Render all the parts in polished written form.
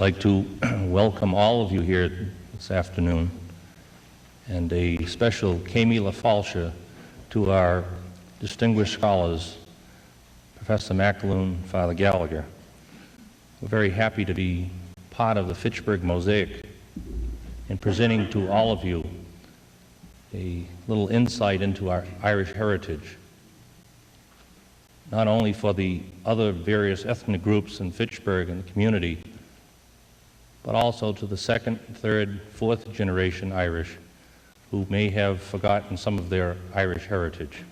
I'd like to welcome all of you here this afternoon, and a special Kami La Falsha to our distinguished scholars, Professor Mcaloon, Father Gallagher. We're very happy to be part of the Fitchburg Mosaic in presenting to all of you a little insight into our Irish heritage, not only for the other various ethnic groups in Fitchburg and the community, but also to the second, third, fourth generation Irish who may have forgotten some of their Irish heritage.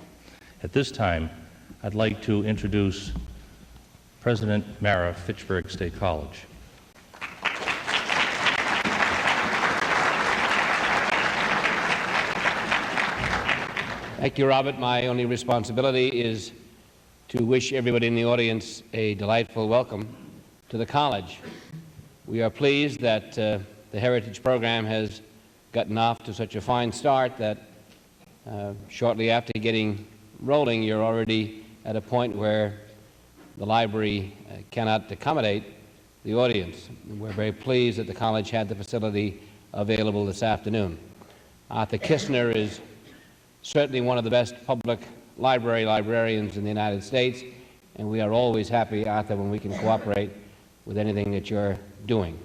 At this time, I'd like to introduce President Mara, Fitchburg State College. Thank you, Robert. My only responsibility is to wish everybody in the audience a delightful welcome to the college. We are pleased that the Heritage Program has gotten off to such a fine start that shortly after getting rolling, you're already at a point where the library cannot accommodate the audience. And we're very pleased that the college had the facility available this afternoon. Arthur Kistner is certainly one of the best public librarians in the United States, and we are always happy, Arthur, when we can cooperate with anything that you're doing.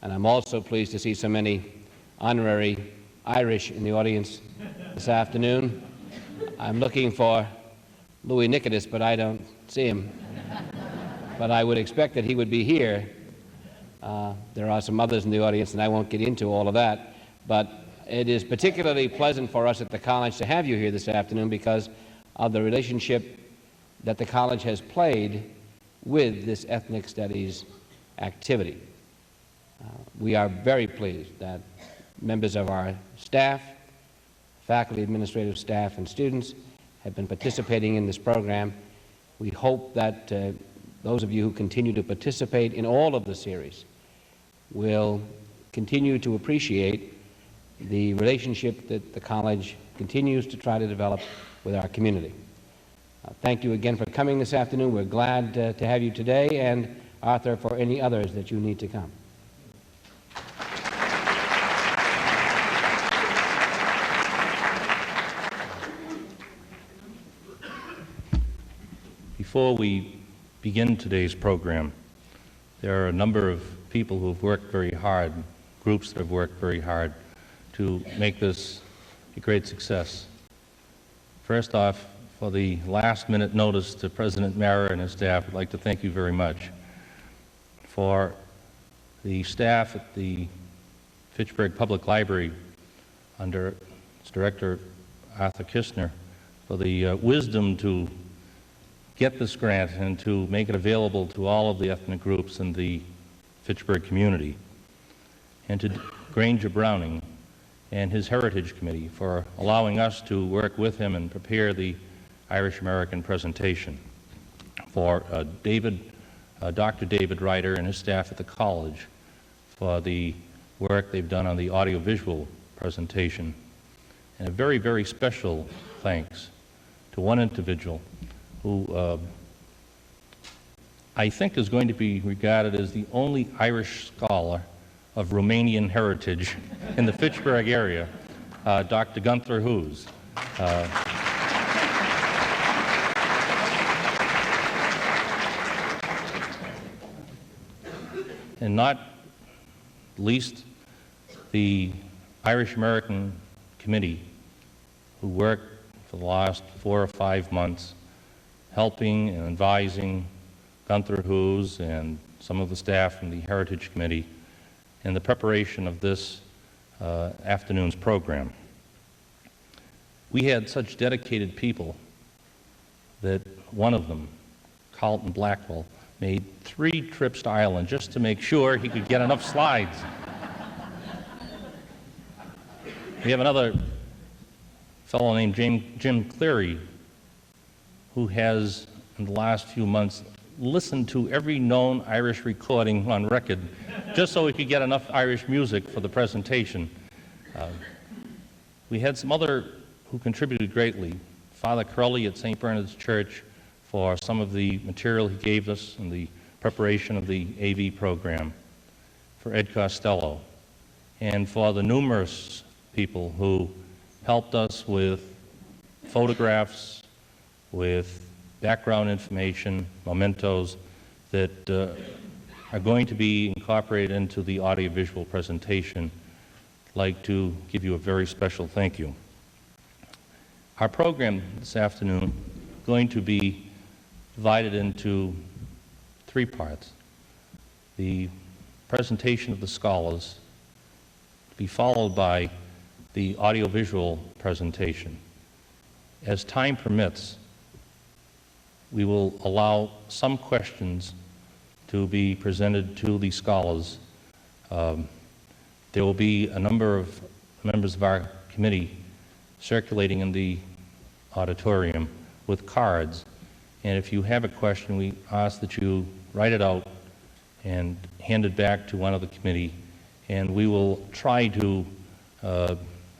And I'm also pleased to see so many honorary Irish in the audience this afternoon. I'm looking for Louis Nicodemus, but I don't see him. But I would expect that he would be here. There are some others in the audience, and I won't get into all of that. But it is particularly pleasant for us at the college to have you here this afternoon because of the relationship that the college has played with this ethnic studies activity. We are very pleased that members of our staff, faculty, administrative staff, and students have been participating in this program. We hope that those of you who continue to participate in all of the series will continue to appreciate the relationship that the college continues to try to develop with our community. Thank you again for coming this afternoon. We're glad to have you today, and Arthur, for any others that you need to come. Before we begin today's program, there are a number of people who have worked very hard, groups that have worked very hard to make this a great success. First off, for the last-minute notice to President Mara and his staff, I'd like to thank you very much. For the staff at the Fitchburg Public Library, under its director, Arthur Kistner, for the wisdom to get this grant and to make it available to all of the ethnic groups in the Fitchburg community, and to Granger Brown and his Heritage Committee for allowing us to work with him and prepare the Irish American presentation. For Dr. David Ryder and his staff at the college for the work they've done on the audiovisual presentation. And a very, very special thanks to one individual who I think is going to be regarded as the only Irish scholar of Romanian heritage in the Fitchburg area, Dr. Gunther Hughes. And not least, the Irish American Committee, who worked for the last 4 or 5 months helping and advising Gunther Hughes and some of the staff from the Heritage Committee in the preparation of this afternoon's program. We had such dedicated people that one of them, Carlton Blackwell, made 3 trips to Ireland just to make sure he could get enough slides. We have another fellow named Jim Cleary, who has, in the last few months, listened to every known Irish recording on record just so we could get enough Irish music for the presentation. We had some other who contributed greatly. Father Crowley at St. Bernard's Church for some of the material he gave us in the preparation of the AV program. for Ed Costello, and for the numerous people who helped us with photographs, with background information, mementos that are going to be incorporated into the audiovisual presentation. I'd like to give you a very special thank you. Our program this afternoon is going to be divided into three parts. The presentation of the scholars, to be followed by the audiovisual presentation. As time permits, we will allow some questions to be presented to the scholars. There will be a number of members of our committee circulating in the auditorium with cards, and if you have a question, we ask that you write it out and hand it back to one of the committee, and we will try to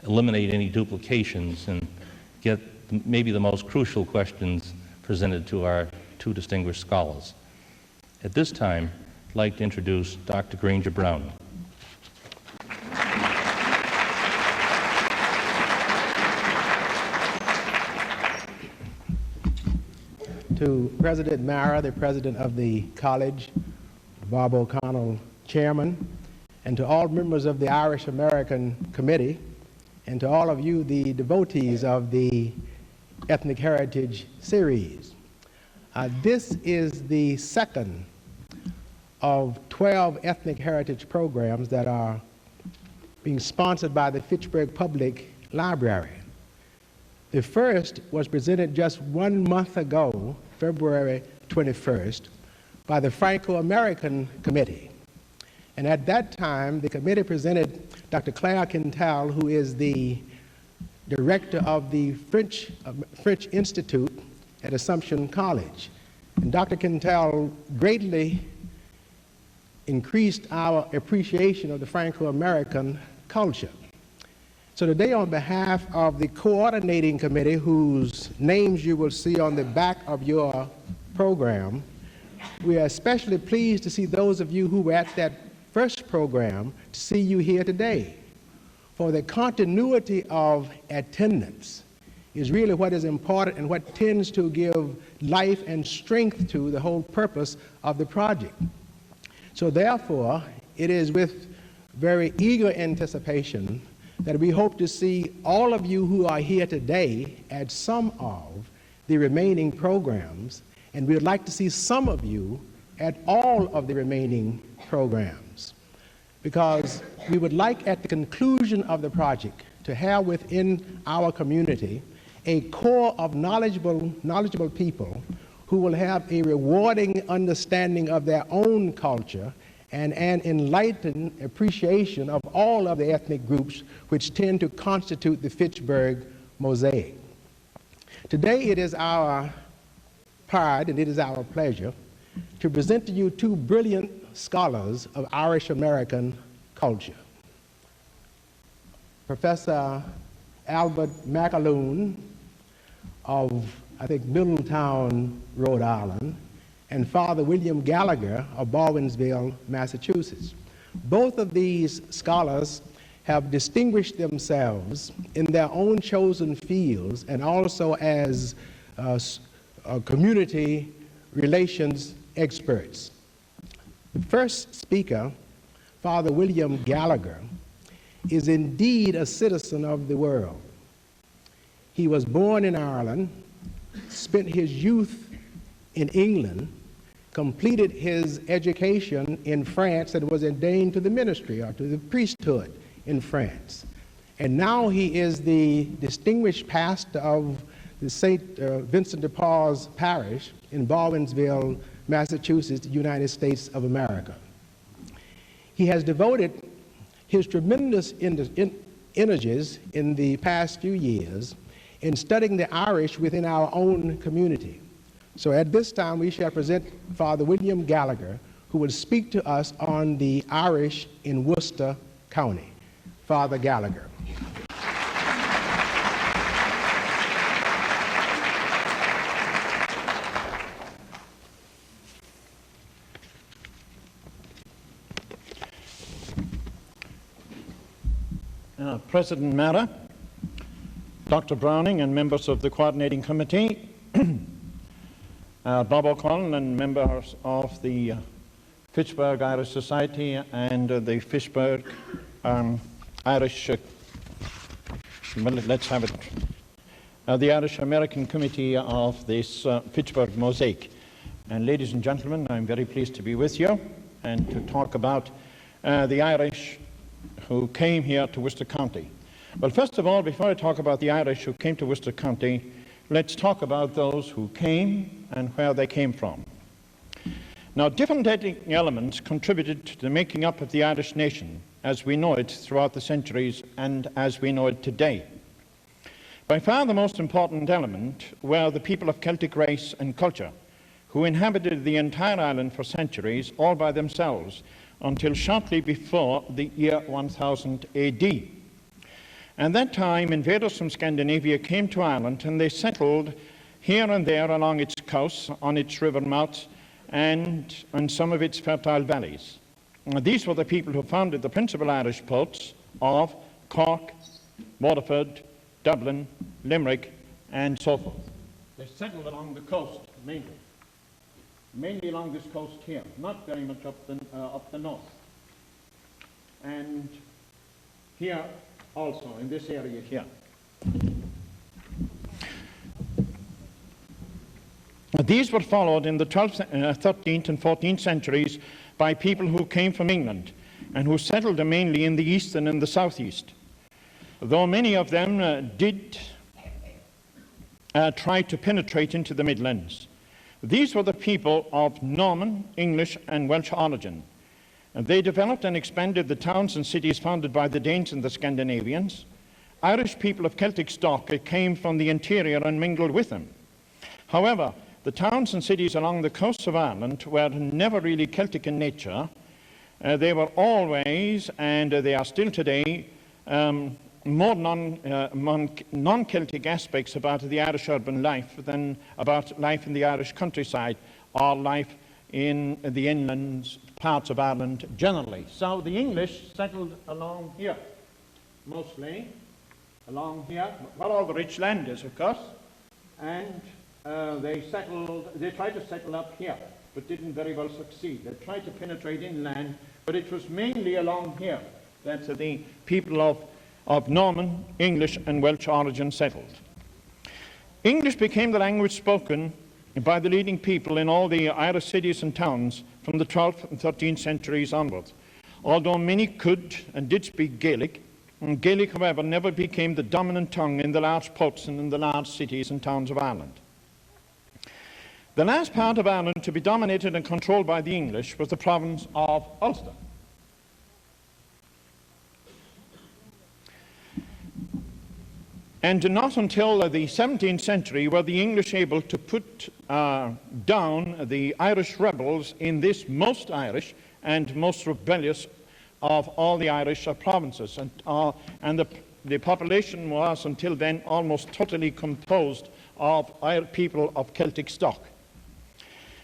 eliminate any duplications and get maybe the most crucial questions presented to our two distinguished scholars. At this time, I'd like to introduce Dr. Granger Brown. To President Mara, the president of the college, Bob O'Connell, chairman, and to all members of the Irish American Committee, and to all of you, the devotees of the Ethnic Heritage Series. This is the second of 12 ethnic heritage programs that are being sponsored by the Fitchburg Public Library. The first was presented just 1 month ago, February 21st, by the Franco-American Committee. And at that time, the committee presented Dr. Claire Quintal, who is the director of the French Institute at Assumption College. And Dr. Quintal greatly increased our appreciation of the Franco-American culture. So today, on behalf of the coordinating committee, whose names you will see on the back of your program, we are especially pleased to see those of you who were at that first program, to see you here today. For the continuity of attendance is really what is important and what tends to give life and strength to the whole purpose of the project. So therefore, it is with very eager anticipation that we hope to see all of you who are here today at some of the remaining programs, and we would like to see some of you at all of the remaining programs, because we would like at the conclusion of the project to have within our community a core of knowledgeable people who will have a rewarding understanding of their own culture and an enlightened appreciation of all of the ethnic groups which tend to constitute the Fitchburg Mosaic. Today it is our pride and it is our pleasure to present to you two brilliant scholars of Irish American culture. Professor Albert Mcallen of, I think, Middletown, Rhode Island, and Father William Gallagher of Baldwinsville, Massachusetts. Both of these scholars have distinguished themselves in their own chosen fields and also as community relations experts. The first speaker, Father William Gallagher, is indeed a citizen of the world. He was born in Ireland, spent his youth in England, completed his education in France, and was ordained to the ministry or to the priesthood in France. And now he is the distinguished pastor of the St. Vincent de Paul's Parish in Baldwinsville, Massachusetts, United States of America. He has devoted his tremendous energies in the past few years in studying the Irish within our own community. So at this time, we shall present Father William Gallagher, who will speak to us on the Irish in Worcester County. Father Gallagher. President Mara, Dr. Browning and members of the Coordinating Committee, Bob O'Connell and members of the Fitchburg Irish Society and the Fitchburg Irish, let's have it, the Irish American Committee of this Fitchburg Mosaic. And ladies and gentlemen, I'm very pleased to be with you and to talk about the Irish who came here to Worcester County. Well, first of all, before I talk about the Irish who came to Worcester County, let's talk about those who came and where they came from. Now, different ethnic elements contributed to the making up of the Irish nation as we know it throughout the centuries and as we know it today. By far the most important element were the people of Celtic race and culture who inhabited the entire island for centuries all by themselves until shortly before the year 1000 AD. At that time, invaders from Scandinavia came to Ireland and they settled here and there along its coasts, on its river mouths, and on some of its fertile valleys. These were the people who founded the principal Irish ports of Cork, Waterford, Dublin, Limerick, and so forth. They settled along the coast mainly along this coast here, not very much up the north. And here also, in this area here. These were followed in the 12th, 13th and 14th centuries by people who came from England and who settled mainly in the east and in the southeast. Though many of them did try to penetrate into the Midlands. These were the people of Norman, English, and Welsh origin. And they developed and expanded the towns and cities founded by the Danes and the Scandinavians. Irish people of Celtic stock came from the interior and mingled with them. However, the towns and cities along the coasts of Ireland were never really Celtic in nature. They were always, and they are still today, more non-Celtic aspects about the Irish urban life than about life in the Irish countryside or life in the inland parts of Ireland generally. So the English settled along here, mostly along here, where all the rich land is, of course, and they tried to settle up here, but didn't very well succeed. They tried to penetrate inland, but it was mainly along here that the people of Norman, English, and Welsh origin settled. English became the language spoken by the leading people in all the Irish cities and towns from the 12th and 13th centuries onwards. Although many could and did speak Gaelic, Gaelic, however, never became the dominant tongue in the large ports and in the large cities and towns of Ireland. The last part of Ireland to be dominated and controlled by the English was the province of Ulster. And not until the 17th century were the English able to put down the Irish rebels in this most Irish and most rebellious of all the Irish provinces. And the population was until then almost totally composed of people of Celtic stock.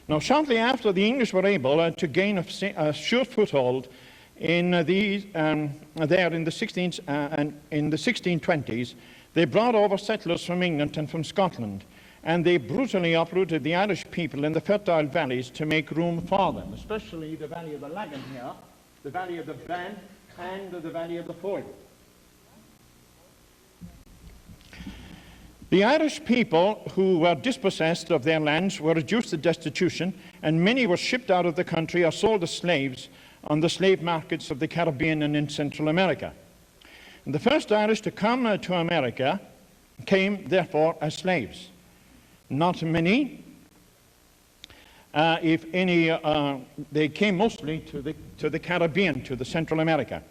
Now, shortly after the English were able to gain a sure foothold in there in the 16th and in the 1620s, they brought over settlers from England and from Scotland, and they brutally uprooted the Irish people in the fertile valleys to make room for them, especially the valley of the Lagan here, the valley of the Bann, and the valley of the Foyle. The Irish people who were dispossessed of their lands were reduced to destitution, and many were shipped out of the country or sold as slaves on the slave markets of the Caribbean and in Central America. And the first Irish to come to America came, therefore, as slaves. Not many, if any, they came mostly to the Caribbean, to the Central America.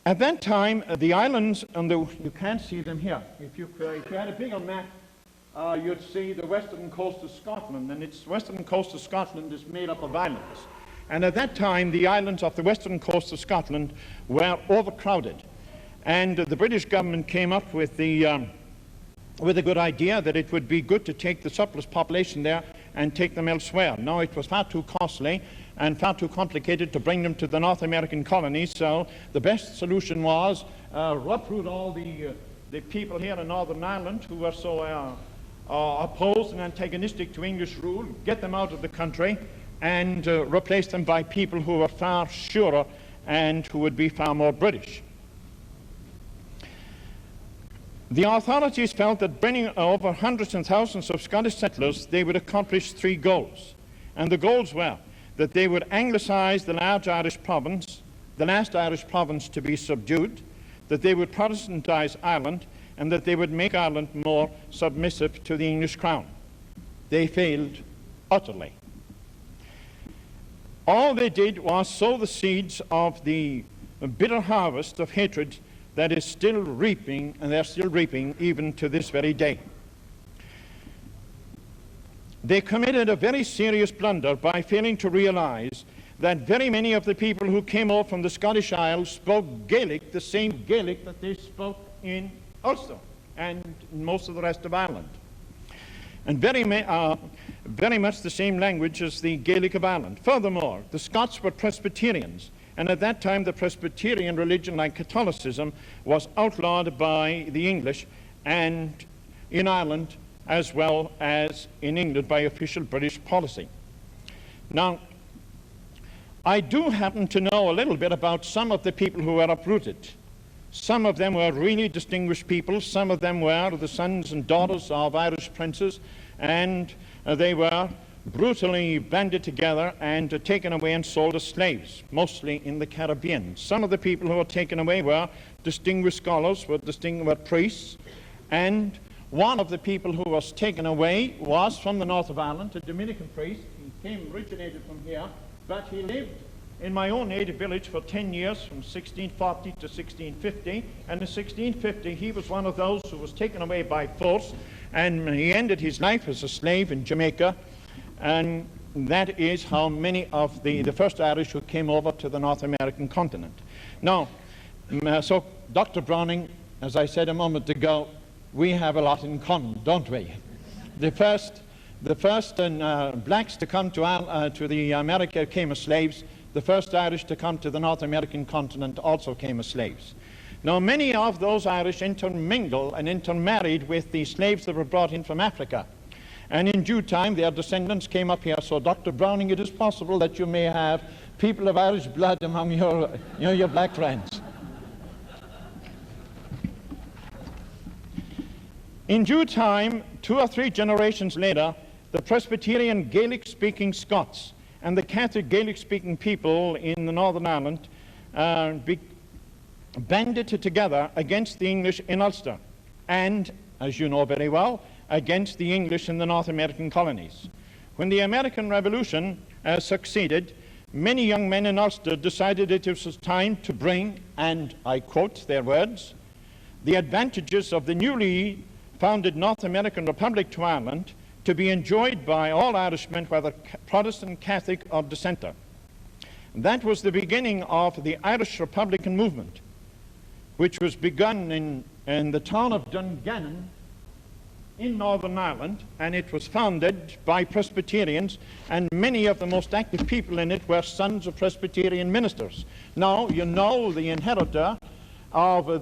At that time, the islands, you can't see them here. If you had a bigger map, you'd see the western coast of Scotland, and its western coast of Scotland is made up of islands. And at that time, the islands off the western coast of Scotland were overcrowded. And the British government came up with a good idea that it would be good to take the surplus population there and take them elsewhere. Now, it was far too costly and far too complicated to bring them to the North American colonies, so the best solution was uproot all the people here in Northern Ireland who were so opposed and antagonistic to English rule, get them out of the country, and replace them by people who were far surer and who would be far more British. The authorities felt that bringing over hundreds and thousands of Scottish settlers, they would accomplish three goals. And the goals were that they would Anglicize the large Irish province, the last Irish province to be subdued, that they would Protestantize Ireland, and that they would make Ireland more submissive to the English crown. They failed utterly. All they did was sow the seeds of the bitter harvest of hatred that is still reaping, and they're still reaping even to this very day. They committed a very serious blunder by failing to realize that very many of the people who came over from the Scottish Isles spoke Gaelic, the same Gaelic that they spoke in Ulster and in most of the rest of Ireland, and very much the same language as the Gaelic of Ireland. Furthermore, the Scots were Presbyterians, and at that time the Presbyterian religion, like Catholicism, was outlawed by the English, and in Ireland as well as in England by official British policy. Now, I do happen to know a little bit about some of the people who were uprooted. Some of them were really distinguished people. Some of them were the sons and daughters of Irish princes, and they were brutally banded together and taken away and sold as slaves, mostly in the Caribbean. Some of the people who were taken away were distinguished scholars, were priests, and one of the people who was taken away was from the north of Ireland, a Dominican priest. He originated from here, but he lived in my own native village for 10 years, from 1640 to 1650. And in 1650, he was one of those who was taken away by force, and he ended his life as a slave in Jamaica. And that is how many of the first Irish who came over to the North American continent. Now, so Dr. Browning, as I said a moment ago, we have a lot in common, don't we? The first blacks to come to the America came as slaves. The first Irish to come to the North American continent also came as slaves. Now, many of those Irish intermingled and intermarried with the slaves that were brought in from Africa. And in due time, their descendants came up here. So, Dr. Browning, it is possible that you may have people of Irish blood among your black friends. In due time, 2 or 3 generations later, the Presbyterian Gaelic-speaking Scots and the Catholic Gaelic-speaking people in the Northern Ireland banded together against the English in Ulster and, as you know very well, against the English in the North American colonies. When the American Revolution succeeded, many young men in Ulster decided it was time to bring, and I quote their words, the advantages of the newly founded North American Republic to Ireland to be enjoyed by all Irishmen, whether Protestant, Catholic, or dissenter. That was the beginning of the Irish Republican movement, which was begun in the town of Dungannon in Northern Ireland, and it was founded by Presbyterians, and many of the most active people in it were sons of Presbyterian ministers. Now, you know the inheritor of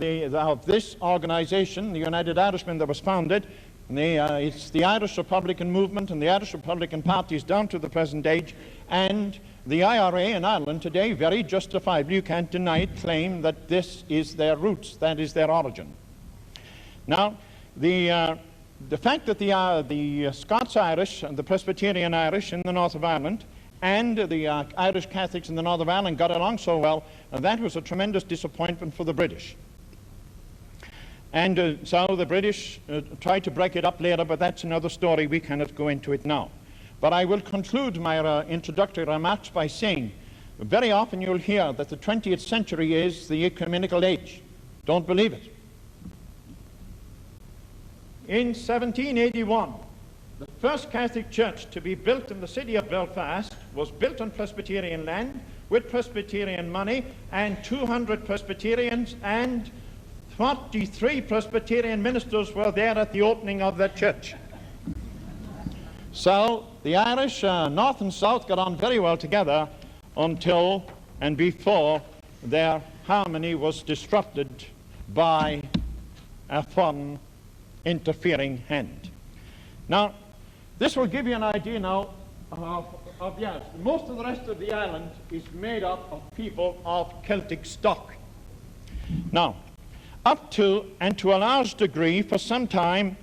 this organization, the United Irishmen, that was founded. It's the Irish Republican movement and the Irish Republican parties down to the present age, and the IRA in Ireland today, very justifiably, you can't deny it, claim that this is their roots, that is their origin. Now, the fact that the Scots-Irish and the Presbyterian Irish in the north of Ireland and the Irish Catholics in the north of Ireland got along so well, that was a tremendous disappointment for the British. And so the British tried to break it up later, but that's another story. We cannot go into it now. But I will conclude my introductory remarks by saying, very often you'll hear that the 20th century is the ecumenical age. Don't believe it. In 1781, the first Catholic church to be built in the city of Belfast was built on Presbyterian land with Presbyterian money, and 200 Presbyterians and 43 Presbyterian ministers were there at the opening of that church. So the Irish, north and south, got on very well together until and before their harmony was disrupted by a foreign interfering hand. Now, this will give you an idea now of yes, most of the rest of the island is made up of people of Celtic stock. Now, up to and to a large degree for some time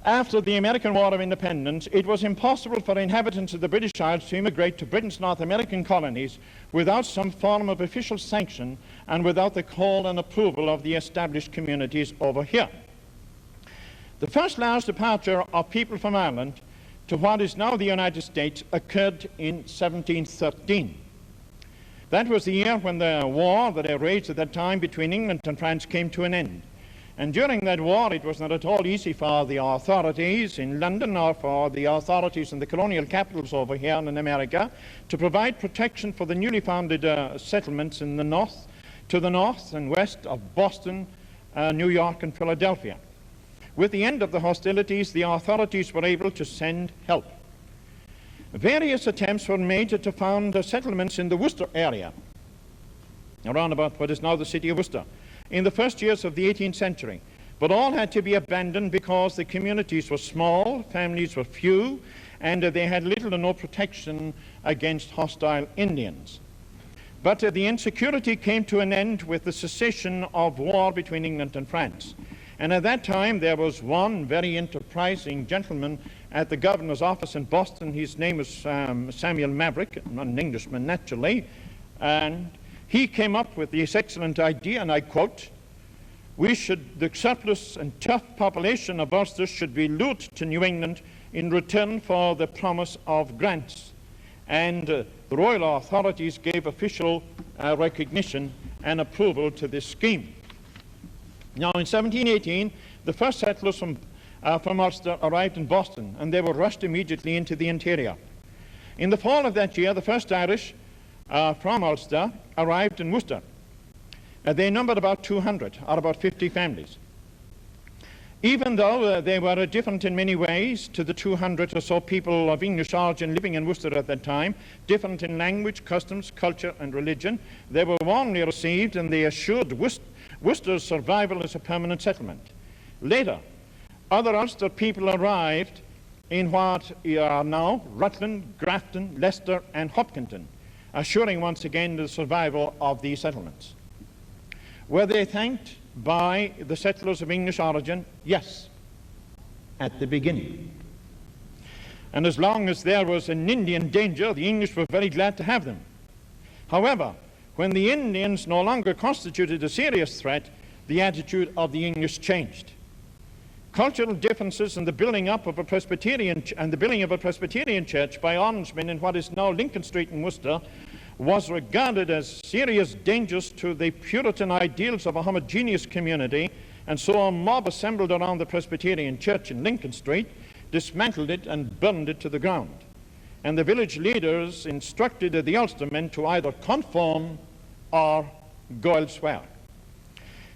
after the American War of Independence, it was impossible for inhabitants of the British Isles to immigrate to Britain's North American colonies without some form of official sanction and without the call and approval of the established communities over here. The first large departure of people from Ireland to what is now the United States occurred in 1713. That was the year when the war that raged at that time between England and France came to an end. And during that war, it was not at all easy for the authorities in London or for the authorities in the colonial capitals over here in America to provide protection for the newly founded settlements in the north, to the north and west of Boston, New York, and Philadelphia. With the end of the hostilities, the authorities were able to send help. Various attempts were made to found settlements in the Worcester area, around about what is now the city of Worcester, in the first years of the 18th century. But all had to be abandoned because the communities were small, families were few, and they had little or no protection against hostile Indians. But the insecurity came to an end with the cessation of war between England and France. And at that time, there was one very enterprising gentleman at the governor's office in Boston. His name was Samuel Maverick, an Englishman naturally, and he came up with this excellent idea, and I quote, the surplus and tough population of Ulster should be lured to New England in return for the promise of grants. And the royal authorities gave official recognition and approval to this scheme. Now, in 1718, the first settlers from Ulster arrived in Boston, and they were rushed immediately into the interior. In the fall of that year, the first Irish from Ulster arrived in Worcester. They numbered about 200, or about 50 families. Even though they were different in many ways to the 200 or so people of English origin living in Worcester at that time, different in language, customs, culture, and religion, they were warmly received, and they assured Worcester's survival as a permanent settlement. Later, other Ulster people arrived in what are now Rutland, Grafton, Leicester, and Hopkinton, assuring once again the survival of these settlements. Were they thanked by the settlers of English origin? Yes, at the beginning. And as long as there was an Indian danger, the English were very glad to have them. However, when the Indians no longer constituted a serious threat, the attitude of the English changed. Cultural differences and the building up of a Presbyterian church by Orangemen in what is now Lincoln Street in Worcester was regarded as serious dangers to the Puritan ideals of a homogeneous community, and so a mob assembled around the Presbyterian church in Lincoln Street, dismantled it and burned it to the ground. And the village leaders instructed the Ulstermen to either conform or go elsewhere.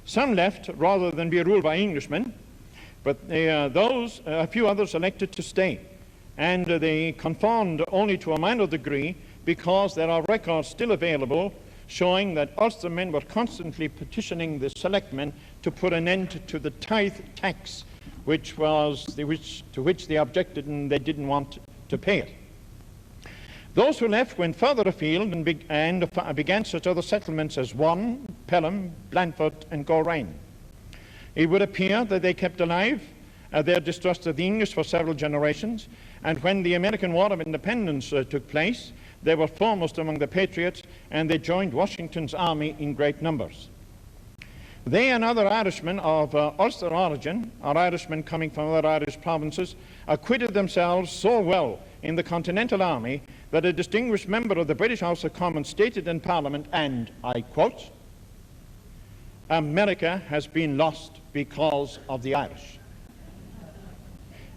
Some left rather than be ruled by Englishmen, but a few others elected to stay, and they conformed only to a minor degree, because there are records still available showing that Ulstermen were constantly petitioning the selectmen to put an end to the tithe tax, to which they objected and they didn't want to pay it. Those who left went further afield and began such other settlements as Warren, Pelham, Blandford, and Goraine. It would appear that they kept alive their distrust of the English for several generations, and when the American War of Independence took place, they were foremost among the patriots, and they joined Washington's army in great numbers. They and other Irishmen of Ulster origin, or Irishmen coming from other Irish provinces, acquitted themselves so well in the Continental Army that a distinguished member of the British House of Commons stated in Parliament, and I quote, "America has been lost because of the Irish."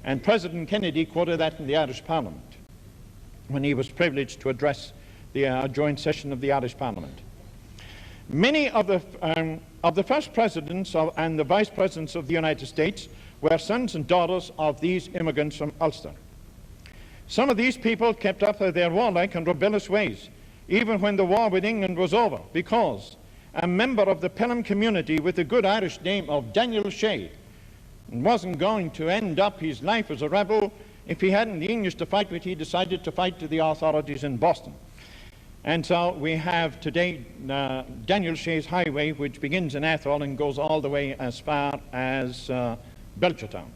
And President Kennedy quoted that in the Irish Parliament when he was privileged to address the joint session of the Irish Parliament. Many of the first presidents and the vice presidents of the United States were sons and daughters of these immigrants from Ulster. Some of these people kept up their warlike and rebellious ways, even when the war with England was over, because a member of the Pelham community with the good Irish name of Daniel Shea wasn't going to end up his life as a rebel if he hadn't the English to fight with. He decided to fight to the authorities in Boston. And so we have today Daniel Shea's Highway, which begins in Atholl and goes all the way as far as Belchertown.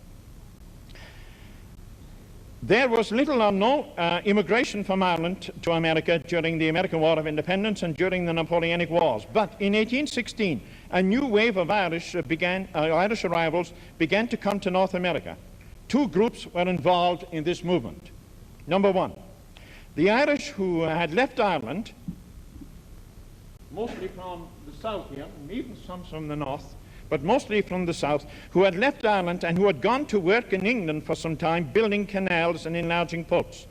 There was little or no immigration from Ireland to America during the American War of Independence and during the Napoleonic Wars. But in 1816, a new wave of Irish arrivals began to come to North America. Two groups were involved in this movement. Number one, the Irish who had left Ireland, mostly from the south here, and even some from the north, but mostly from the south, who had left Ireland and who had gone to work in England for some time, building canals and enlarging ports.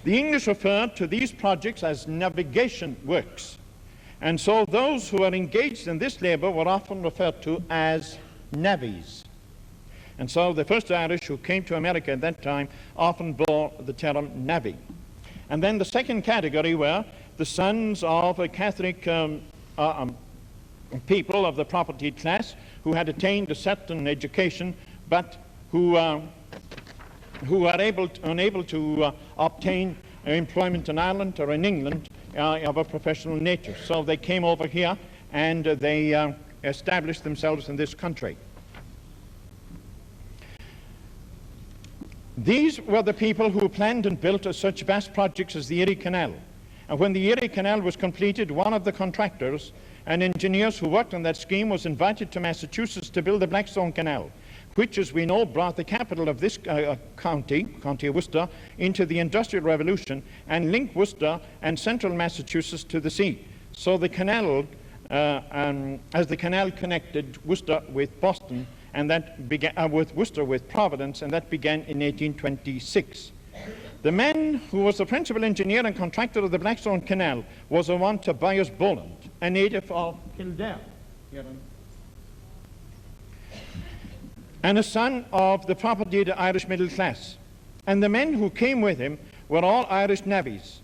The English referred to these projects as navigation works, and so those who were engaged in this labor were often referred to as navvies. And so the first Irish who came to America at that time often bore the term navvy. And then the second category were the sons of a Catholic people of the propertied class who had attained a certain education, but who were unable to obtain employment in Ireland or in England of a professional nature. So they came over here and they established themselves in this country. These were the people who planned and built such vast projects as the Erie Canal. And when the Erie Canal was completed, one of the contractors and engineers who worked on that scheme was invited to Massachusetts to build the Blackstone Canal, which, as we know, brought the capital of this county of Worcester, into the Industrial Revolution and linked Worcester and central Massachusetts to the sea. So the canal, as the canal connected Worcester with Boston, and that began with Worcester with Providence, and that began in 1826. The man who was the principal engineer and contractor of the Blackstone Canal was a one Tobias Boland, a native of Kildare, and a son of the propertied Irish middle class. And the men who came with him were all Irish navvies,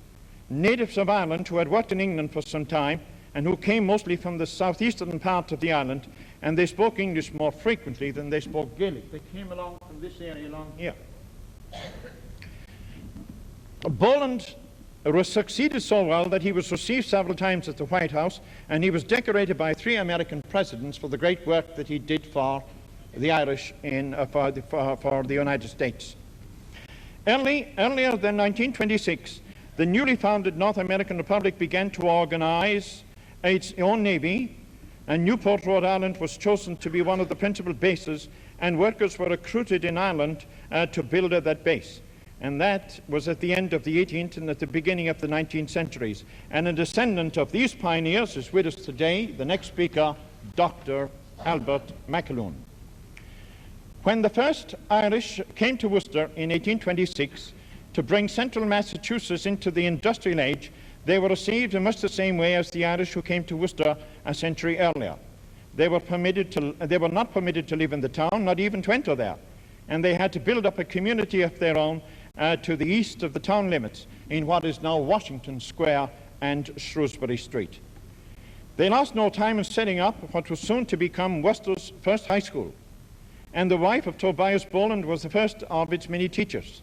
natives of Ireland who had worked in England for some time and who came mostly from the southeastern part of the island, and they spoke English more frequently than they spoke Gaelic. They came along from this area along here. Boland was succeeded so well that he was received several times at the White House, and he was decorated by 3 American presidents for the great work that he did for the Irish for the United States. Earlier than 1926, the newly founded North American Republic began to organize its own navy, and Newport, Rhode Island was chosen to be one of the principal bases, and workers were recruited in Ireland to build at that base. And that was at the end of the 18th and at the beginning of the 19th centuries. And a descendant of these pioneers is with us today, the next speaker, Dr. Albert Mcallen. When the first Irish came to Worcester in 1826 to bring central Massachusetts into the industrial age, they were received in much the same way as the Irish who came to Worcester a century earlier. They were not permitted to live in the town, not even to enter there. And they had to build up a community of their own to the east of the town limits in what is now Washington Square and Shrewsbury Street. They lost no time in setting up what was soon to become Worcester's first high school. And the wife of Tobias Boland was the first of its many teachers.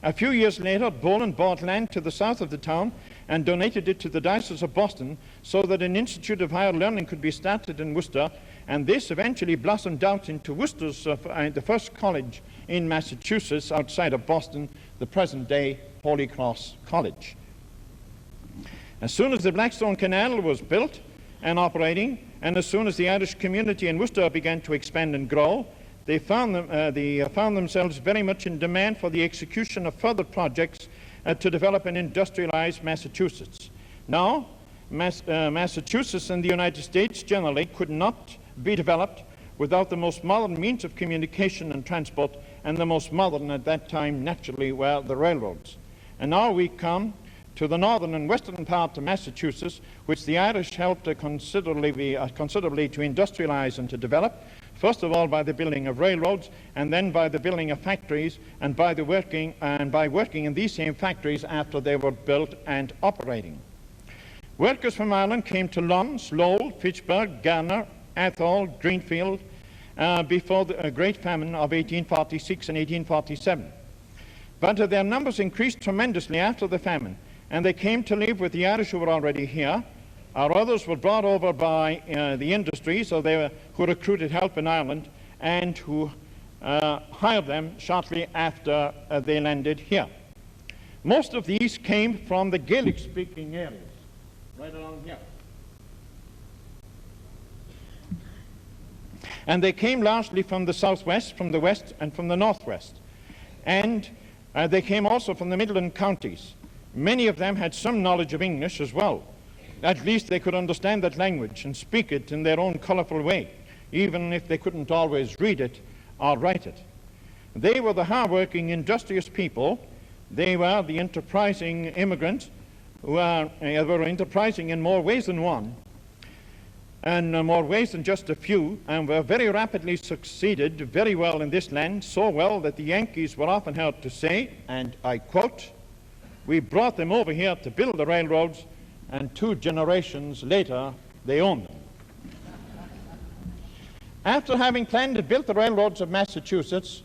A few years later, Boland bought land to the south of the town and donated it to the Diocese of Boston so that an institute of higher learning could be started in Worcester, and this eventually blossomed out into Worcester's the first college in Massachusetts outside of Boston, the present-day Holy Cross College. As soon as the Blackstone Canal was built and operating, and as soon as the Irish community in Worcester began to expand and grow, they found themselves very much in demand for the execution of further projects to develop and industrialize Massachusetts. Now, Massachusetts and the United States generally could not be developed without the most modern means of communication and transport, and the most modern at that time, naturally, were the railroads. And now we come to the northern and western part of Massachusetts, which the Irish helped considerably to industrialize and to develop. first of all by the building of railroads, and then by the building of factories, and by working in these same factories after they were built and operating. Workers from Ireland came to Lons, Lowell, Fitchburg, Gallagher, Athol, Greenfield before the Great Famine of 1846 and 1847. But their numbers increased tremendously after the famine, and they came to live with the Irish who were already here. Our others were brought over by the industry, so who recruited help in Ireland and who hired them shortly after they landed here. Most of these came from the Gaelic-speaking areas, right along here. And they came largely from the southwest, from the west, and from the northwest. And they came also from the Midland counties. Many of them had some knowledge of English as well. At least they could understand that language and speak it in their own colorful way, even if they couldn't always read it or write it. They were the hard-working, industrious people. They were the enterprising immigrants who were enterprising in more ways than one, and more ways than just a few, and were very rapidly succeeded very well in this land, so well that the Yankees were often heard to say, and I quote, "We brought them over here to build the railroads, and 2 generations later, they own them." After having planned and built the railroads of Massachusetts,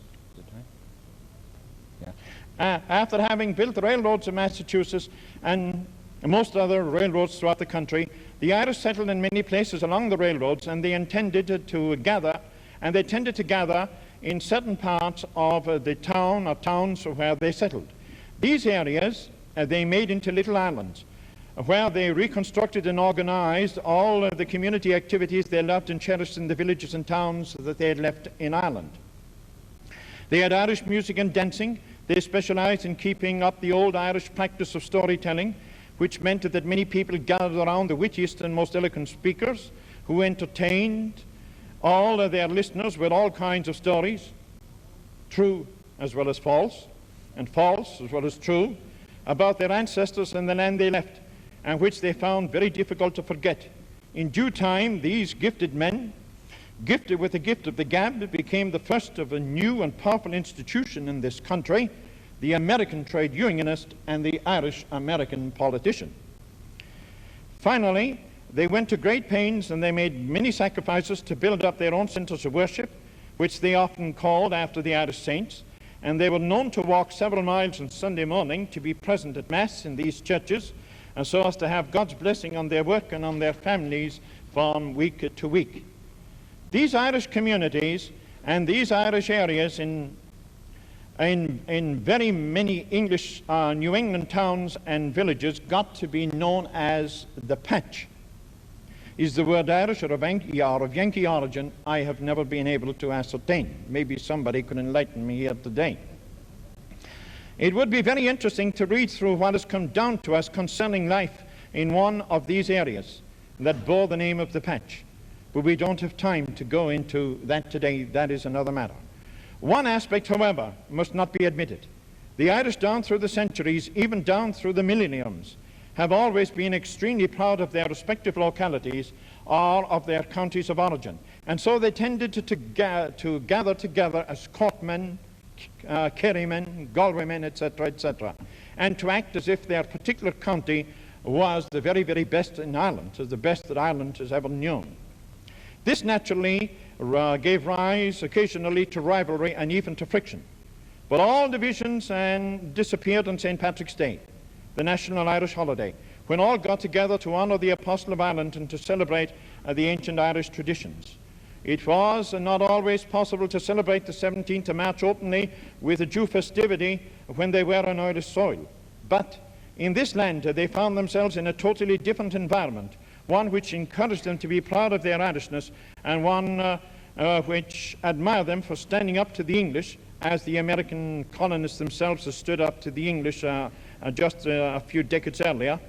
after having built the railroads of Massachusetts and most other railroads throughout the country, the Irish settled in many places along the railroads, and they intended to gather, and they tended to gather in certain parts of the town or towns where they settled. These areas they made into little islands, where they reconstructed and organized all of the community activities they loved and cherished in the villages and towns that they had left in Ireland. They had Irish music and dancing. They specialized in keeping up the old Irish practice of storytelling, which meant that many people gathered around the wittiest and most eloquent speakers who entertained all of their listeners with all kinds of stories, true as well as false, and false as well as true, about their ancestors and the land they left, and which they found very difficult to forget. In due time, these gifted men, gifted with the gift of the gab, became the first of a new and powerful institution in this country, the American trade unionist and the Irish-American politician. Finally, they went to great pains and they made many sacrifices to build up their own centers of worship, which they often called after the Irish saints, and they were known to walk several miles on Sunday morning to be present at Mass in these churches, and so as to have God's blessing on their work and on their families from week to week. These Irish communities and these Irish areas in very many English New England towns and villages got to be known as the Patch. Is the word Irish or of Yankee origin? I have never been able to ascertain. Maybe somebody could enlighten me here today. It would be very interesting to read through what has come down to us concerning life in one of these areas that bore the name of the Patch. But we don't have time to go into that today. That is another matter. One aspect, however, must not be omitted. The Irish down through the centuries, even down through the millenniums, have always been extremely proud of their respective localities or of their counties of origin. And so they tended to gather together as courtmen, Kerrymen, Galwaymen, etc., and to act as if their particular county was the very, very best in Ireland, as the best that Ireland has ever known. This naturally gave rise occasionally to rivalry and even to friction. But all divisions disappeared on St. Patrick's Day, the national Irish holiday, when all got together to honor the Apostle of Ireland and to celebrate the ancient Irish traditions. It was not always possible to celebrate the 17th of March openly with a Jew festivity when they were on Irish soil. But in this land, they found themselves in a totally different environment, one which encouraged them to be proud of their Irishness, and one which admired them for standing up to the English, as the American colonists themselves had stood up to the English just a few decades earlier,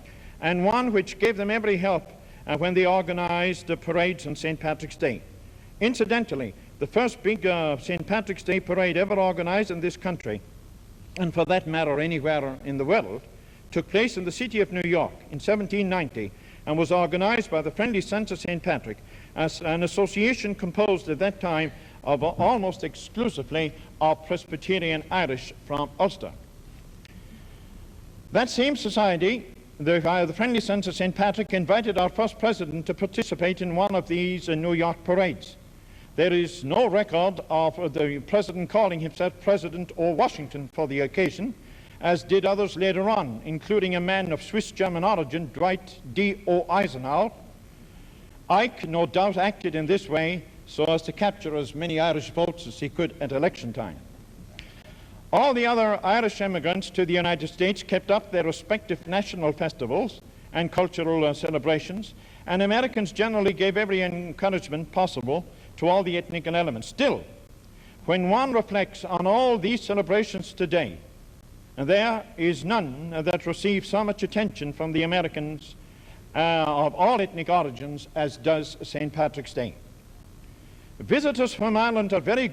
and one which gave them every help when they organized the parades on St. Patrick's Day. Incidentally, the first big St. Patrick's Day parade ever organized in this country, and for that matter anywhere in the world, took place in the city of New York in 1790 and was organized by the Friendly Sons of St. Patrick, as an association composed at that time of almost exclusively of Presbyterian Irish from Ulster. That same society, the Friendly Sons of St. Patrick, invited our first president to participate in one of these New York parades. There is no record of the president calling himself President or Washington for the occasion, as did others later on, including a man of Swiss-German origin, Dwight D.O. Eisenhower. Ike, no doubt, acted in this way so as to capture as many Irish votes as he could at election time. All the other Irish immigrants to the United States kept up their respective national festivals and cultural celebrations, and Americans generally gave every encouragement possible to all the ethnic elements. Still, when one reflects on all these celebrations today, there is none that receives so much attention from the Americans of all ethnic origins as does St. Patrick's Day. Visitors from Ireland are very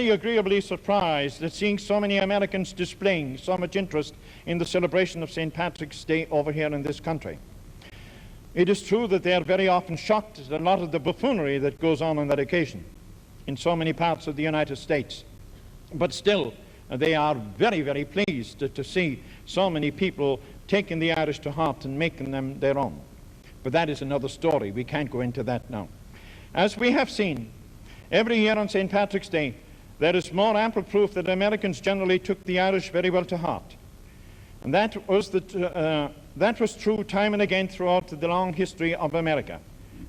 agreeably surprised at seeing so many Americans displaying so much interest in the celebration of St. Patrick's Day over here in this country. It is true that they are very often shocked at a lot of the buffoonery that goes on that occasion in so many parts of the United States. But still, they are very, very pleased to see so many people taking the Irish to heart and making them their own. But that is another story. We can't go into that now. As we have seen, every year on St. Patrick's Day, there is more ample proof that Americans generally took the Irish very well to heart. And that was true time and again throughout the long history of America.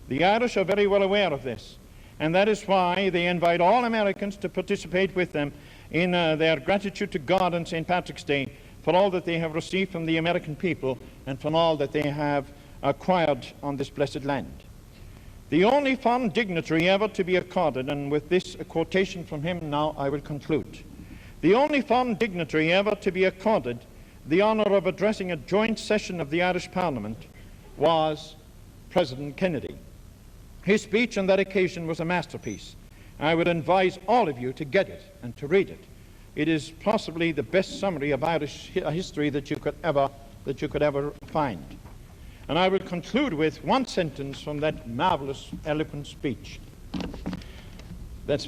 The Irish are very well aware of this, and that is why they invite all Americans to participate with them in their gratitude to God on St. Patrick's Day for all that they have received from the American people and from all that they have acquired on this blessed land. The only foreign dignitary ever to be accorded, and with this quotation from him now I will conclude, the only foreign dignitary ever to be accorded the honor of addressing a joint session of the Irish Parliament was President Kennedy. His speech on that occasion was a masterpiece. I would advise all of you to get it and to read it. It is possibly the best summary of Irish history that you could ever find. And I will conclude with one sentence from that marvelous, eloquent speech. That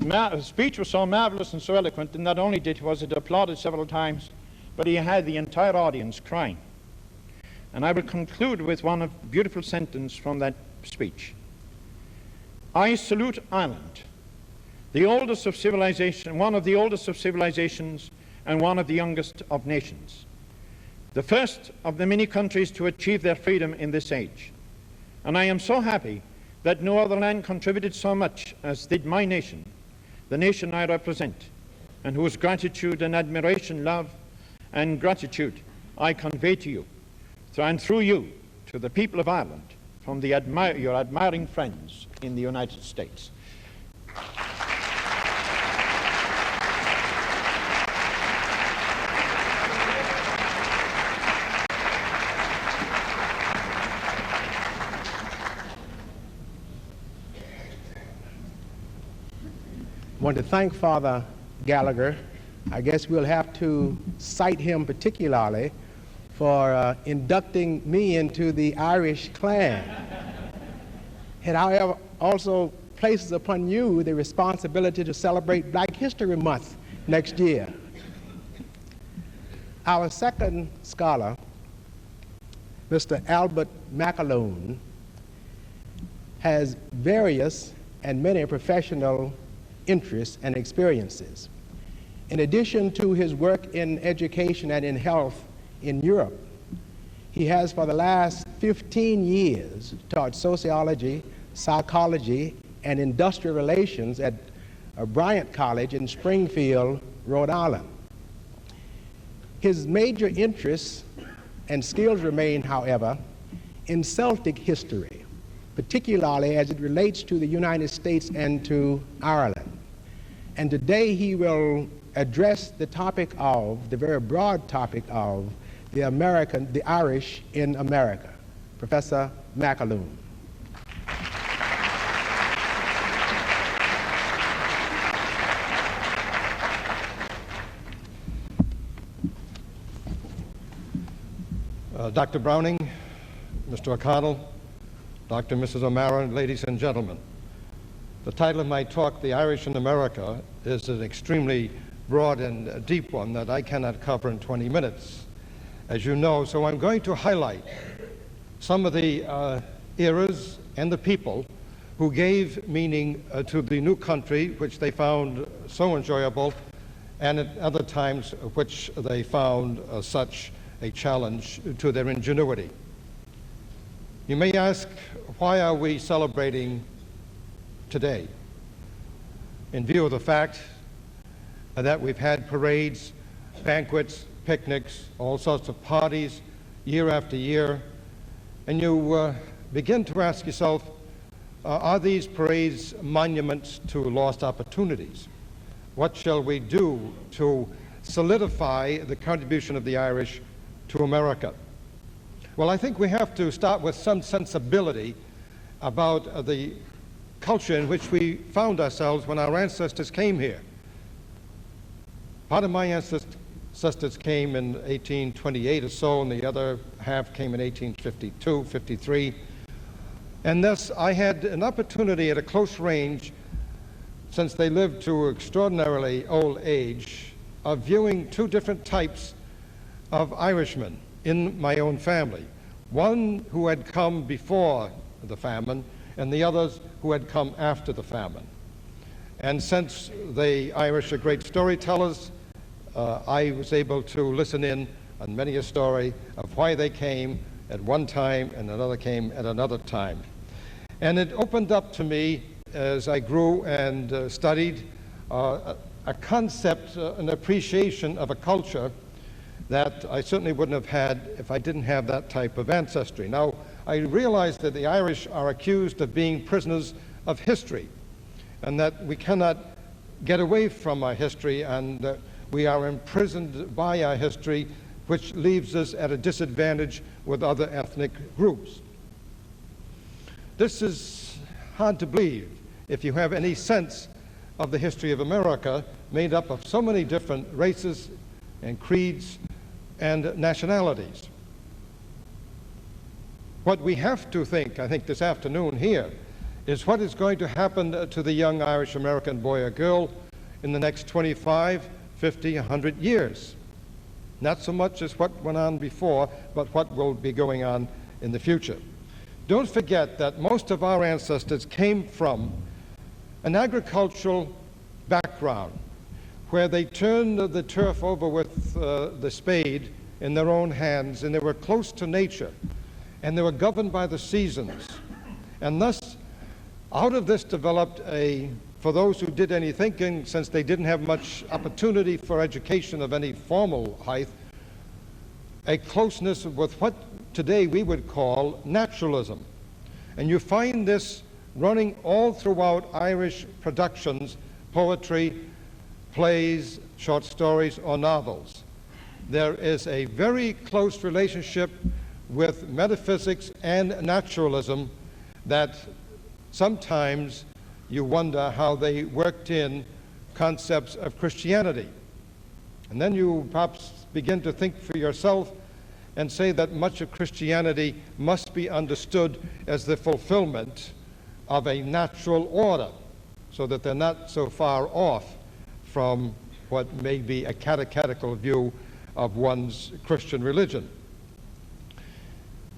speech was so marvelous and so eloquent, and not only was it applauded several times, but he had the entire audience crying. And I will conclude with one beautiful sentence from that speech. I salute Ireland, the oldest of civilization, one of the oldest of civilizations, and one of the youngest of nations, the first of the many countries to achieve their freedom in this age. And I am so happy that no other land contributed so much as did my nation, the nation I represent, and whose gratitude and admiration, love, and gratitude I convey to you, and through you, to the people of Ireland, from your admiring friends in the United States. I want to thank Father Gallagher. I guess we'll have to cite him particularly for inducting me into the Irish clan. It, however, also places upon you the responsibility to celebrate Black History Month next year. Our second scholar, Mr. Albert Mcallen, has various and many professional interests and experiences. In addition to his work in education and in health in Europe, he has for the last 15 years taught sociology, psychology, and industrial relations at Bryant College in Springfield, Rhode Island. His major interests and skills remain, however, in Celtic history, particularly as it relates to the United States and to Ireland. And today he will address the topic of, the very broad topic of, the Irish in America. Professor Mcaloon. Dr. Browning, Mr. O'Connell, Dr. and Mrs. O'Mara, ladies and gentlemen, The title of my talk, The Irish in America, is an extremely broad and deep one that I cannot cover in 20 minutes, as you know. So I'm going to highlight some of the eras and the people who gave meaning to the new country, which they found so enjoyable, and at other times which they found such a challenge to their ingenuity. You may ask, why are we celebrating today? In view of the fact that we've had parades, banquets, picnics, all sorts of parties, year after year, and you begin to ask yourself, are these parades monuments to lost opportunities? What shall we do to solidify the contribution of the Irish to America? Well, I think we have to start with some sensibility about the culture in which we found ourselves when our ancestors came here. Part of my ancestors came in 1828 or so, and the other half came in 1852, 53. And thus, I had an opportunity at a close range, since they lived to extraordinarily old age, of viewing two different types of Irishmen in my own family. One who had come before the famine, and the others who had come after the famine. And since the Irish are great storytellers, I was able to listen in on many a story of why they came at one time and another came at another time. And it opened up to me, as I grew and studied, a concept, an appreciation of a culture that I certainly wouldn't have had if I didn't have that type of ancestry. Now, I realize that the Irish are accused of being prisoners of history, and that we cannot get away from our history, and we are imprisoned by our history, which leaves us at a disadvantage with other ethnic groups. This is hard to believe if you have any sense of the history of America, made up of so many different races and creeds and nationalities. What we have to think, I think this afternoon here, is what is going to happen to the young Irish-American boy or girl in the next 25, 50, 100 years. Not so much as what went on before, but what will be going on in the future. Don't forget that most of our ancestors came from an agricultural background where they turned the turf over with the spade in their own hands, and they were close to nature, and they were governed by the seasons. And thus, out of this developed for those who did any thinking, since they didn't have much opportunity for education of any formal height, a closeness with what today we would call naturalism. And you find this running all throughout Irish productions, poetry, plays, short stories, or novels. There is a very close relationship with metaphysics and naturalism that sometimes you wonder how they worked in concepts of Christianity. And then you perhaps begin to think for yourself and say that much of Christianity must be understood as the fulfillment of a natural order, so that they're not so far off from what may be a catechetical view of one's Christian religion.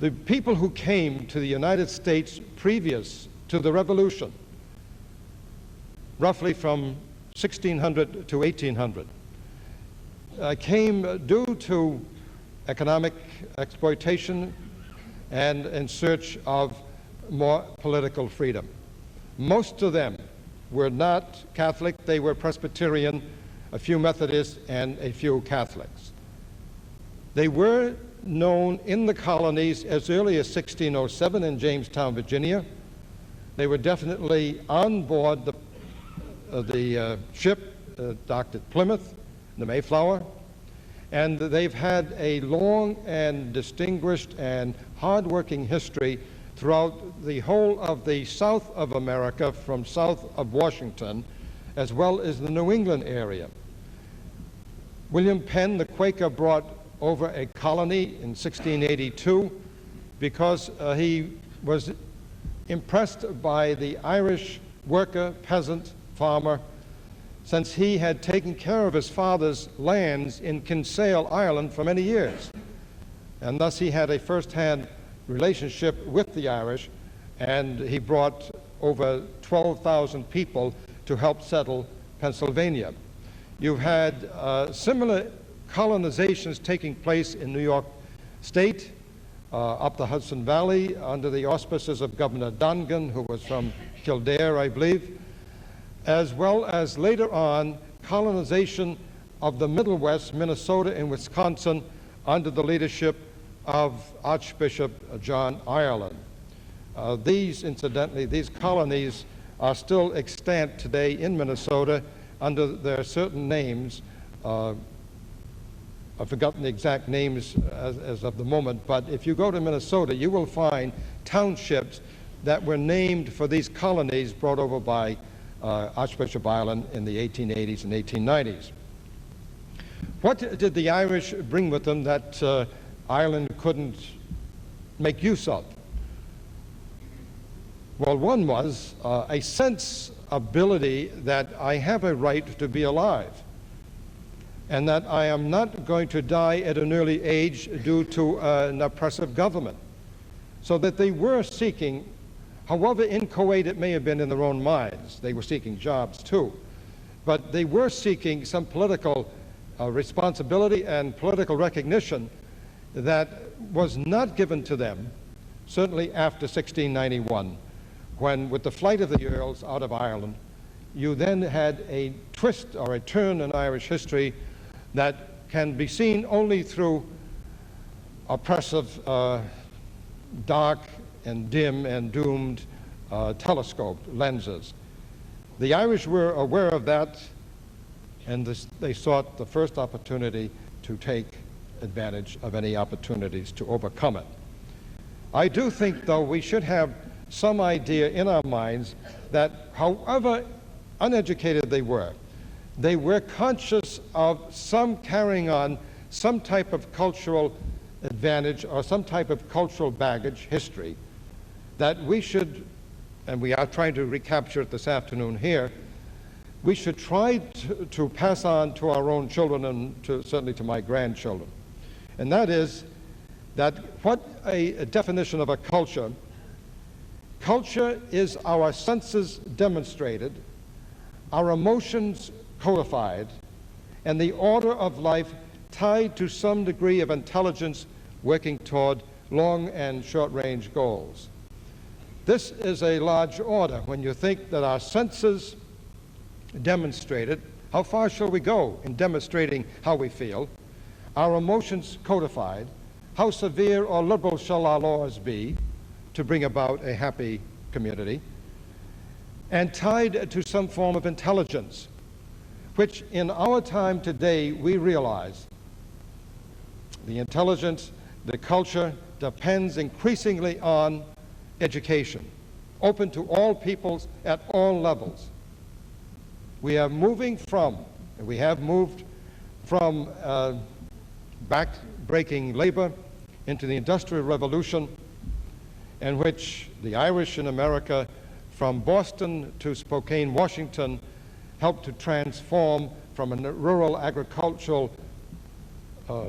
The people who came to the United States previous to the Revolution, roughly from 1600 to 1800, came due to economic exploitation and in search of more political freedom. Most of them were not Catholic, they were Presbyterian, a few Methodists, and a few Catholics. They were known in the colonies as early as 1607 in Jamestown, Virginia. They were definitely on board the ship docked at Plymouth, the Mayflower, and they've had a long and distinguished and hard-working history throughout the whole of the south of America, from south of Washington, as well as the New England area. William Penn, the Quaker, brought over a colony in 1682 because he was impressed by the Irish worker, peasant, farmer, since he had taken care of his father's lands in Kinsale, Ireland for many years. And thus he had a first-hand relationship with the Irish, and he brought over 12,000 people to help settle Pennsylvania. You've had similar colonizations taking place in New York State, up the Hudson Valley, under the auspices of Governor Dongan, who was from Kildare, I believe, as well as later on colonization of the Middle West, Minnesota and Wisconsin, under the leadership of Archbishop John Ireland. These colonies are still extant today in Minnesota under their certain names. I've forgotten the exact names as of the moment, but if you go to Minnesota, you will find townships that were named for these colonies brought over by Archbishop Ireland in the 1880s and 1890s. What did the Irish bring with them that Ireland couldn't make use of? Well, one was a sense ability that I have a right to be alive, and that I am not going to die at an early age due to an oppressive government. So that they were seeking, however inchoate it may have been in their own minds, they were seeking jobs too, but they were seeking some political responsibility and political recognition that was not given to them, certainly after 1691, when, with the flight of the Earls out of Ireland, you then had a twist or a turn in Irish history that can be seen only through oppressive, dark and dim and doomed telescoped lenses. The Irish were aware of that, and they sought the first opportunity to take advantage of any opportunities to overcome it. I do think, though, we should have some idea in our minds that however uneducated they were conscious of some carrying on some type of cultural advantage or some type of cultural baggage, history, that we should, and we are trying to recapture it this afternoon here, we should try to pass on to our own children and certainly to my grandchildren. And that is that what a definition of a culture is our senses demonstrated, our emotions codified, and the order of life tied to some degree of intelligence working toward long and short-range goals. This is a large order when you think that our senses demonstrated. How far shall we go in demonstrating how we feel? Our emotions codified. How severe or liberal shall our laws be to bring about a happy community? And tied to some form of intelligence, which in our time today we realize the intelligence, the culture depends increasingly on education, open to all peoples at all levels. We are moving from, and we have moved from back-breaking labor into the Industrial Revolution, in which the Irish in America, from Boston to Spokane, Washington, helped to transform from a rural agricultural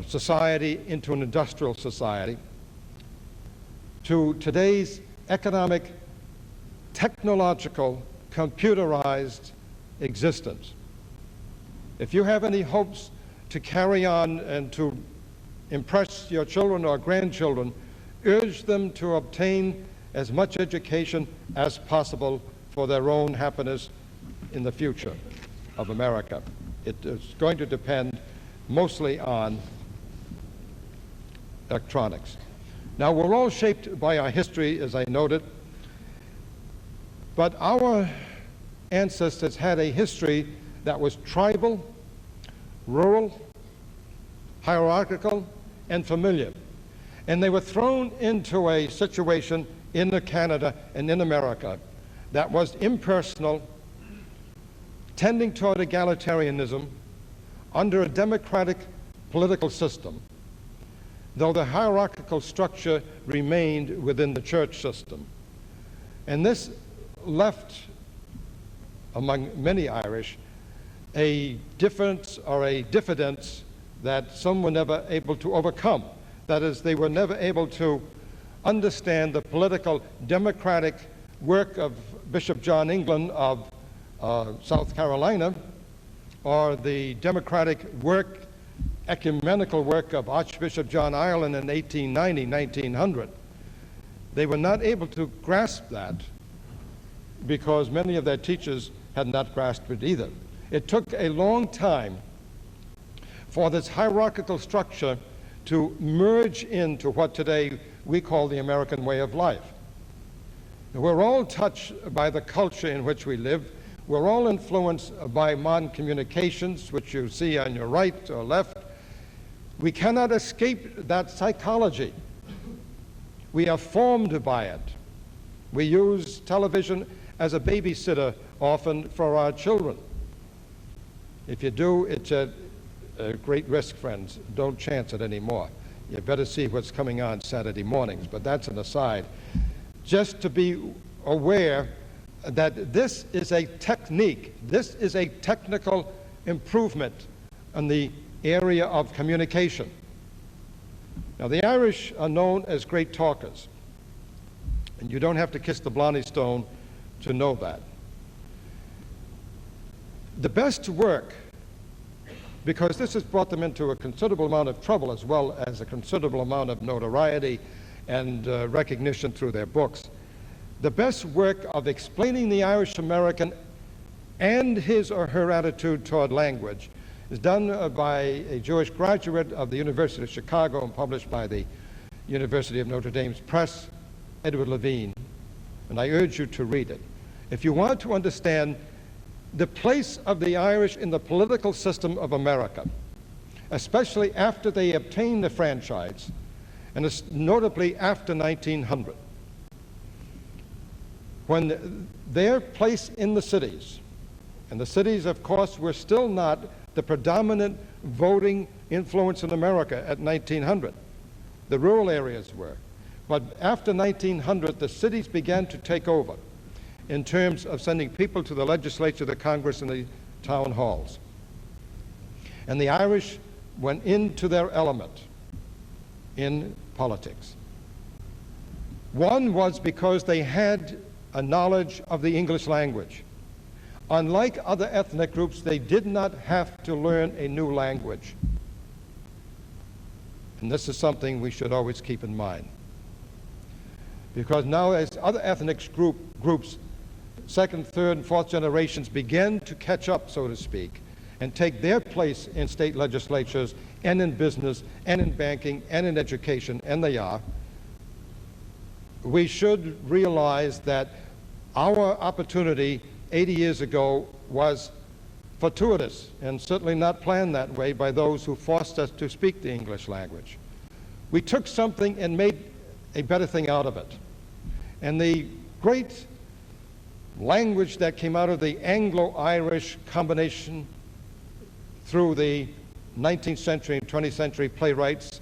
society into an industrial society, to today's economic, technological, computerized existence. If you have any hopes to carry on and to impress your children or grandchildren, urge them to obtain as much education as possible for their own happiness in the future of America. It is going to depend mostly on electronics. Now, we're all shaped by our history, as I noted, but our ancestors had a history that was tribal, rural, hierarchical, and familiar. And they were thrown into a situation in Canada and in America that was impersonal, tending toward egalitarianism under a democratic political system, though the hierarchical structure remained within the church system. And this left among many Irish, a difference or a diffidence that some were never able to overcome. That is, they were never able to understand the political democratic work of Bishop John England of South Carolina, or the democratic work, ecumenical work of Archbishop John Ireland in 1890, 1900. They were not able to grasp that because many of their teachers had not grasped it either. It took a long time for this hierarchical structure to merge into what today we call the American way of life. We're all touched by the culture in which we live. We're all influenced by modern communications, which you see on your right or left. We cannot escape that psychology. We are formed by it. We use television as a babysitter often for our children. If you do, it's a great risk, friends. Don't chance it anymore. You better see what's coming on Saturday mornings, but that's an aside. Just to be aware that this is a technique, this is a technical improvement in the area of communication. Now, the Irish are known as great talkers, and you don't have to kiss the Blarney Stone to know that. The best work, because this has brought them into a considerable amount of trouble as well as a considerable amount of notoriety and recognition through their books, the best work of explaining the Irish American and his or her attitude toward language is done by a Jewish graduate of the University of Chicago and published by the University of Notre Dame's Press, Edward Levine, and I urge you to read it. If you want to understand the place of the Irish in the political system of America, especially after they obtained the franchise, and notably after 1900, when their place in the cities, and the cities, of course, were still not the predominant voting influence in America at 1900. The rural areas were. But after 1900, the cities began to take over in terms of sending people to the legislature, the Congress, and the town halls. And the Irish went into their element in politics. One was because they had a knowledge of the English language. Unlike other ethnic groups, they did not have to learn a new language. And this is something we should always keep in mind. Because now as other ethnic groups, second, third, and fourth generations begin to catch up, so to speak, and take their place in state legislatures and in business and in banking and in education, and they are, we should realize that our opportunity 80 years ago was fortuitous and certainly not planned that way by those who forced us to speak the English language. We took something and made a better thing out of it. And the great language that came out of the Anglo-Irish combination through the 19th century and 20th century playwrights,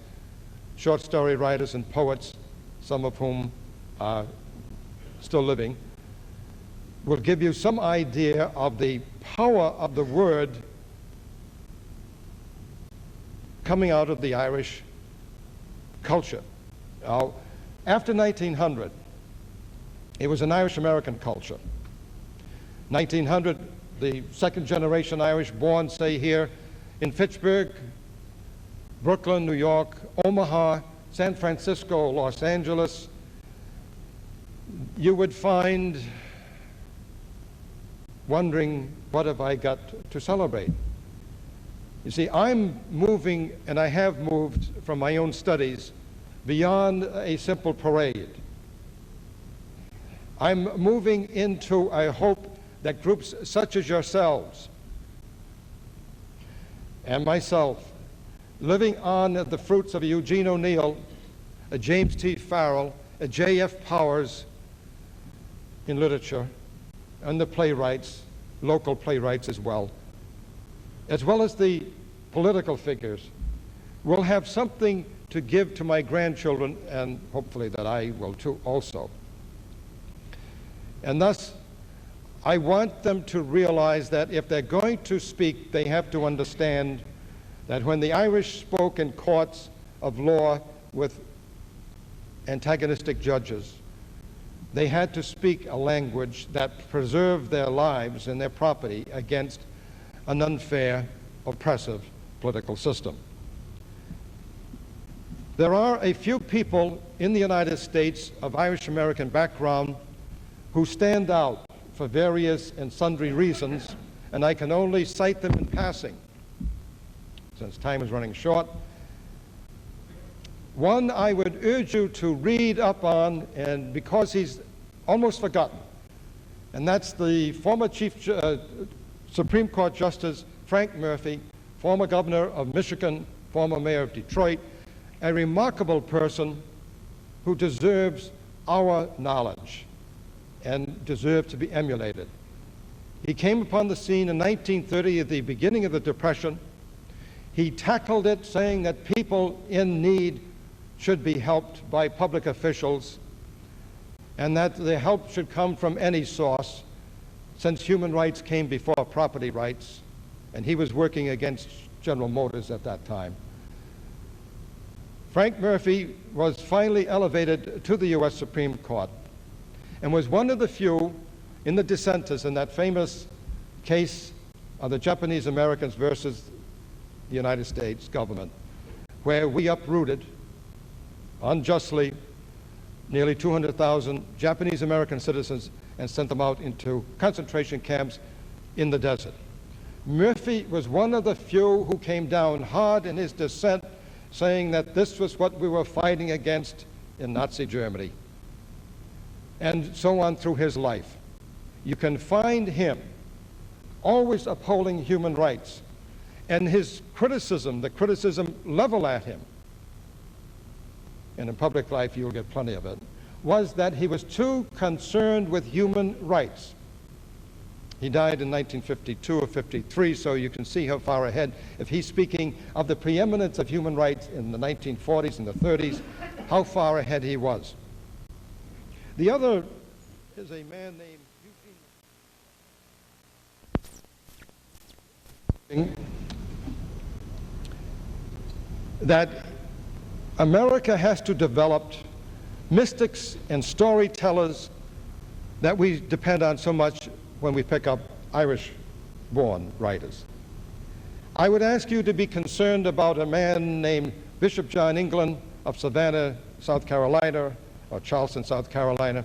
short story writers, and poets, some of whom are still living, will give you some idea of the power of the word coming out of the Irish culture. Now, after 1900, it was an Irish-American culture. 1900, the second generation Irish born, say, here in Fitchburg, Brooklyn, New York, Omaha, San Francisco, Los Angeles, you would find wondering, what have I got to celebrate? You see, I'm moving, and I have moved from my own studies beyond a simple parade. I'm moving into, I hope, that groups such as yourselves and myself, living on the fruits of a Eugene O'Neill, a James T. Farrell, a J.F. Powers in literature, and the playwrights, local playwrights as well as the political figures, will have something to give to my grandchildren, and hopefully that I will too also. And thus, I want them to realize that if they're going to speak, they have to understand that when the Irish spoke in courts of law with antagonistic judges, they had to speak a language that preserved their lives and their property against an unfair, oppressive political system. There are a few people in the United States of Irish American background who stand out for various and sundry reasons, and I can only cite them in passing, since time is running short. One I would urge you to read up on, and because he's almost forgotten, and that's the former Supreme Court Justice Frank Murphy, former governor of Michigan, former mayor of Detroit, a remarkable person who deserves our knowledge and deserves to be emulated. He came upon the scene in 1930 at the beginning of the Depression. He tackled it, saying that people in need should be helped by public officials and that the help should come from any source, since human rights came before property rights, and he was working against General Motors at that time. Frank Murphy was finally elevated to the U.S. Supreme Court and was one of the few in the dissenters in that famous case of the Japanese Americans versus the United States government, where we uprooted unjustly nearly 200,000 Japanese American citizens and sent them out into concentration camps in the desert. Murphy was one of the few who came down hard in his dissent, saying that this was what we were fighting against in Nazi Germany, and so on through his life. You can find him always upholding human rights, and his criticism, the criticism leveled at him, and in public life you'll get plenty of it, was that he was too concerned with human rights. He died in 1952 or 53, so you can see how far ahead. If he's speaking of the preeminence of human rights in the 1940s and the 30s, how far ahead he was. The other is a man named Eugene, that America has to develop mystics and storytellers that we depend on so much when we pick up Irish-born writers. I would ask you to be concerned about a man named Bishop John England of Savannah, South Carolina, or Charleston, South Carolina,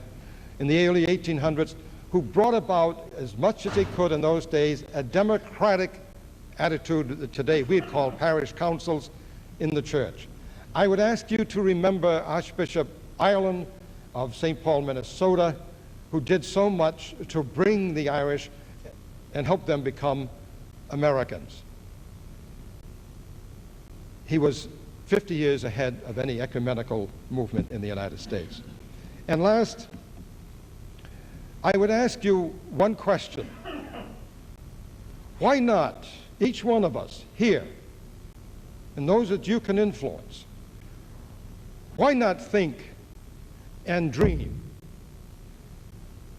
in the early 1800s, who brought about, as much as he could in those days, a democratic attitude that today we'd call parish councils in the church. I would ask you to remember Archbishop Ireland of St. Paul, Minnesota, who did so much to bring the Irish and help them become Americans. He was 50 years ahead of any ecumenical movement in the United States. And last, I would ask you one question. Why not, each one of us here, and those that you can influence, why not think and dream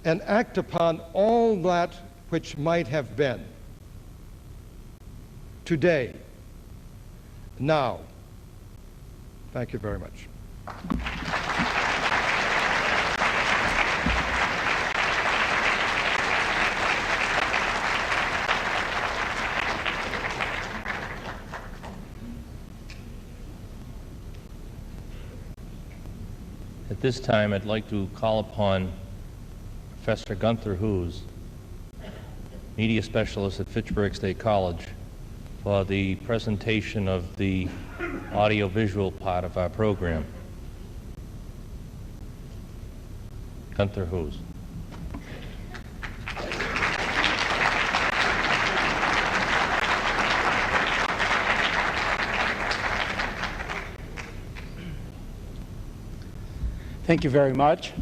and act upon all that which might have been today, now? Thank you very much. At this time, I'd like to call upon Professor Gunther Hughes, Media Specialist at Fitchburg State College, for the presentation of the audiovisual part of our program. Gunther Hughes. Thank you very much.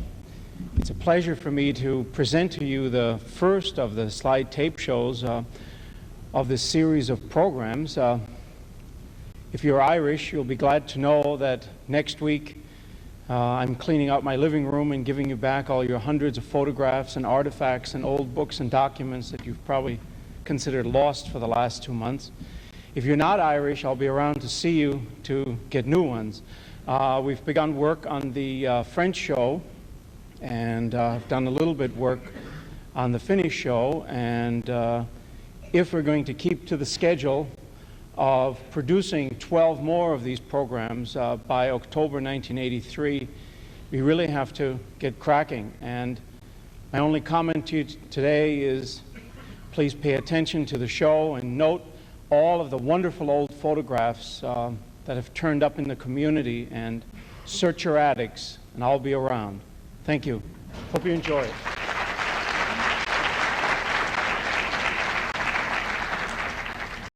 It's a pleasure for me to present to you the first of the slide tape shows of this series of programs. If you're Irish, you'll be glad to know that next week I'm cleaning out my living room and giving you back all your hundreds of photographs and artifacts and old books and documents that you've probably considered lost for the last 2 months. If you're not Irish, I'll be around to see you to get new ones. We've begun work on the French show, and I've done a little bit work on the Finnish show, and if we're going to keep to the schedule of producing 12 more of these programs by October 1983, we really have to get cracking. And my only comment to you today is please pay attention to the show and note all of the wonderful old photographs that have turned up in the community, and search your attics, and I'll be around. Thank you. Hope you enjoy it.